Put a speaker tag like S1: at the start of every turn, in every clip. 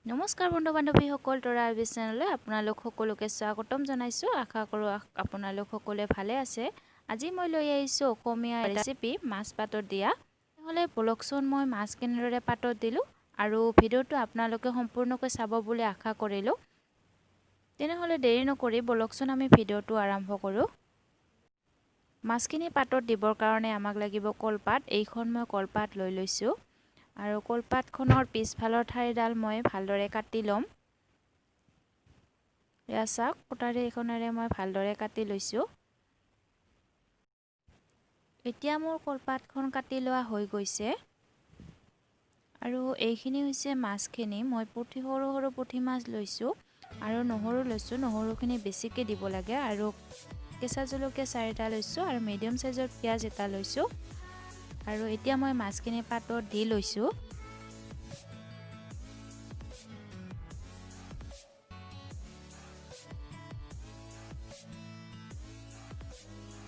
S1: নমস্কাৰ বন্ধু বান্ধৱীসকল, তৰা চেনেললৈ আপোনালোক সকলোকে স্বাগতম জনাইছোঁ। আশা কৰোঁ আপোনালোক সকলোৱে ভালে আছে। আজি মই লৈ আহিছোঁ অসমীয়া ৰেচিপি মাছ পাতত দিয়া। নহ'লে বলকচোন মই মাছ কেনেদৰে পাতত দিলোঁ আৰু ভিডিঅ'টো আপোনালোকে সম্পূৰ্ণকৈ চাব বুলি আশা কৰিলোঁ। তেনেহ'লে দেৰি নকৰি বলকচোন আমি ভিডিঅ'টো আৰম্ভ কৰোঁ। মাছখিনি পাতত দিবৰ কাৰণে আমাক লাগিব কলপাত। এইখন মই কলপাত লৈ লৈছোঁ আৰু কলপাতখনৰ পিছফালৰ ঠাৰিডাল মই ভালদৰে কাটি ল'ম। এয়া চাওক, কটাৰী এখনেৰে মই ভালদৰে কাটি লৈছোঁ। এতিয়া মোৰ কলপাতখন কাটি লোৱা হৈ গৈছে আৰু এইখিনি হৈছে মাছখিনি। মই সৰু সৰু পুঠি মাছ লৈছোঁ আৰু নহৰু লৈছোঁ। নহৰুখিনি বেছিকৈ দিব লাগে আৰু কেঁচা জলকীয়া 4টা লৈছোঁ আৰু মিডিয়াম সাইজৰ পিঁয়াজ এটা লৈছোঁ। আৰু এতিয়া মই মাছখিনি পাতত দি লৈছোঁ।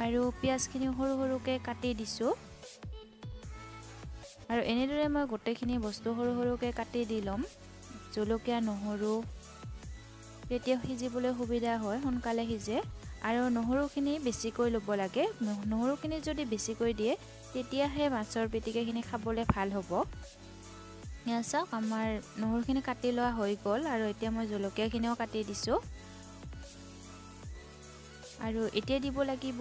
S1: আৰু পিঁয়াজখিনি সৰু সৰুকৈ কাটি দিছোঁ আৰু এনেদৰে মই গোটেইখিনি বস্তু সৰু সৰুকৈ কাটি দি ল'ম। জলকীয়া নহৰু তেতিয়া সিজিবলৈ সুবিধা হয়, সোনকালে সিজে। আৰু নহৰুখিনি বেছিকৈ ল'ব লাগে। নহৰুখিনি যদি বেছিকৈ দিয়ে তেতিয়াহে মাছৰ পিটিকাখিনি খাবলৈ ভাল হ'ব। এয়া চাওক, আমাৰ নহৰুখিনি কাটি লোৱা হৈ গ'ল আৰু এতিয়া মই জলকীয়াখিনিও কাটি দিছোঁ। আৰু এতিয়া দিব লাগিব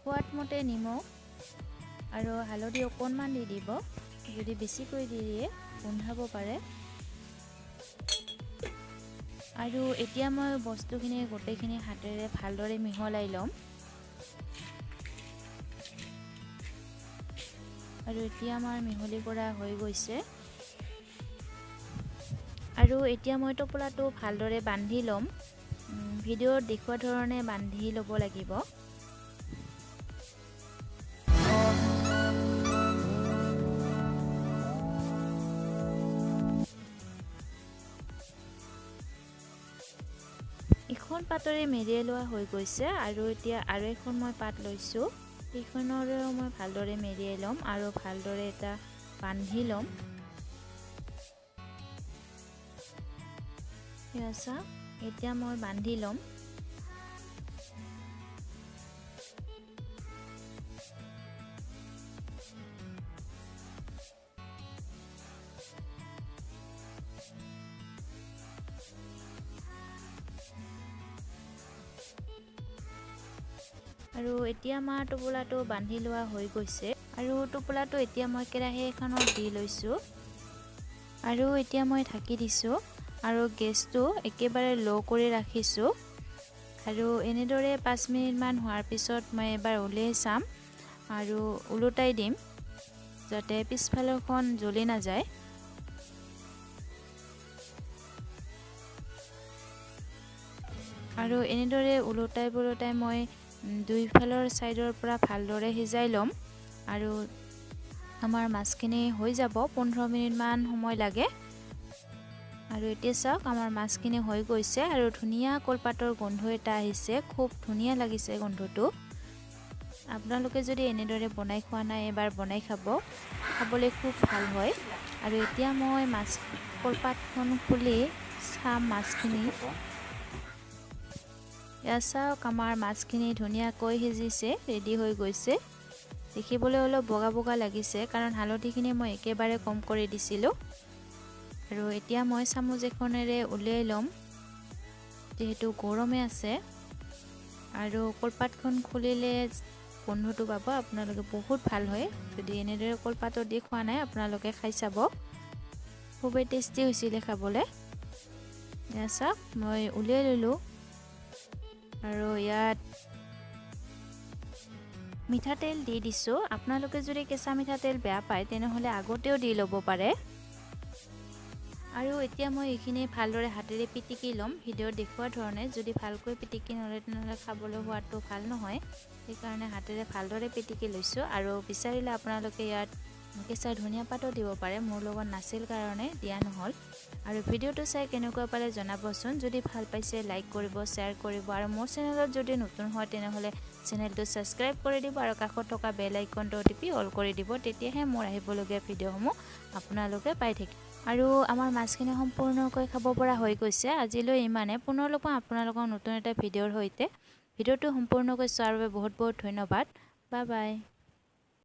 S1: সোৱাদমতে নিমখ আৰু হালধি অকণমান দি দিব। যদি বেছিকৈ দি দিয়ে গোন্ধাব পাৰে। আৰু এতিয়া মই বস্তুখিনি গোটেইখিনি হাতেৰে ভালদৰে মিহলাই ল'ম। আৰু এতিয়া আমাৰ মিহলি কৰা হৈ গৈছে। আৰু এতিয়া মই টোপোলাটো ভালদৰে বান্ধি ল'ম। ভিডিঅ'ত দেখুওৱা ধৰণে বান্ধি ল'ব লাগিব। এখন পাতৰে মেৰিয়াই লোৱা হৈ গৈছে আৰু এতিয়া আৰু এখন মই পাত লৈছোঁ। সেইখনৰেও মই ভালদৰে মেৰিয়াই ল'ম আৰু ভালদৰে এটা বান্ধি ল'ম। এতিয়া মই বান্ধি ল'ম। আৰু এতিয়া আমাৰ টোপোলাটো বান্ধি লোৱা হৈ গৈছে আৰু টোপোলাটো এতিয়া মই কেৰাহী এখনত দি লৈছোঁ আৰু এতিয়া মই ঢাকি দিছোঁ আৰু গেছটো একেবাৰে ল' কৰি ৰাখিছোঁ। আৰু এনেদৰে 5 মিনিটমান হোৱাৰ পিছত মই এবাৰ উলিয়াই চাম আৰু ওলোটাই দিম যাতে পিছফালৰখন জ্বলি নাযায়। আৰু এনেদৰে ওলোটাই মই দুইফালৰ ছাইডৰ পৰা ভালদৰে সিজাই ল'ম আৰু আমাৰ মাছখিনি হৈ যাব। 15 মিনিটমান সময় লাগে। আৰু এতিয়া চাওক, আমাৰ মাছখিনি হৈ গৈছে আৰু ধুনীয়া কলপাতৰ গোন্ধ এটা আহিছে। খুব ধুনীয়া লাগিছে গোন্ধটো। আপোনালোকে যদি এনেদৰে বনাই খোৱা নাই, এবাৰ বনাই খাব, খাবলৈ খুব ভাল হয়। আৰু এতিয়া মই কলপাতখন খুলি চাম মাছখিনি। এয়া চাওক, আমাৰ মাছখিনি ধুনীয়াকৈ সিজিছে, ৰেডি হৈ গৈছে। দেখিবলৈ অলপ বগা বগা লাগিছে কাৰণ হালধিখিনি মই একেবাৰে কম কৰি দিছিলোঁ। আৰু এতিয়া মই চামুচ এখনেৰে উলিয়াই ল'ম যিহেতু গৰমে আছে। আৰু কলপাতখন খুলিলে গোন্ধটো পাব আপোনালোকে, বহুত ভাল হয়। যদি এনেদৰে কলপাতত দি খোৱা নাই আপোনালোকে খাই চাব, খুবেই টেষ্টি হৈছিলে খাবলৈ। এয়া চাওক, মই উলিয়াই ল'লোঁ আৰু ইয়াত মিঠাতেল দি দিছোঁ। আপোনালোকে যদি কেঁচা মিঠাতেল বেয়া পায় তেনেহ'লে আগতেও দি ল'ব পাৰে। আৰু এতিয়া মই এইখিনি ভালদৰে হাতেৰে পিটিকি ল'ম ভিডিঅ'ত দেখুওৱা ধৰণে। যদি ভালকৈ পিটিকি নলয় তেনেহ'লে খাবলৈ সোৱাদটো ভাল নহয়। সেইকাৰণে হাতেৰে ভালদৰে পিটিকি লৈছোঁ। আৰু বিচাৰিলে আপোনালোকে ইয়াত কেঁচা ধনিয়া পাতো দিব পাৰে, মোৰ লগত নাছিল কাৰণে দিয়া নহ'ল। আৰু ভিডিঅ'টো চাই কেনেকুৱা পালে জনাবচোন। যদি ভাল পাইছে লাইক কৰিব, শ্বেয়াৰ কৰিব, আৰু মোৰ চেনেলত যদি নতুন হয় তেনেহ'লে চেনেলটো ছাবস্ক্ৰাইব কৰি দিব আৰু কাষত থকা বেল আইকনটো টিপি অল কৰি দিব, তেতিয়াহে মোৰ আহিবলগীয়া ভিডিঅ'সমূহ আপোনালোকে পাই থাকিব। আৰু আমাৰ মাছখিনি সম্পূৰ্ণকৈ খাব পৰা হৈ গৈছে। আজিলৈ ইমানে। পুনৰ লগ পাম আপোনালোকক নতুন এটা ভিডিঅ'ৰ সৈতে। ভিডিঅ'টো সম্পূৰ্ণকৈ চোৱাৰ বাবে বহুত বহুত ধন্যবাদ। Bye bye.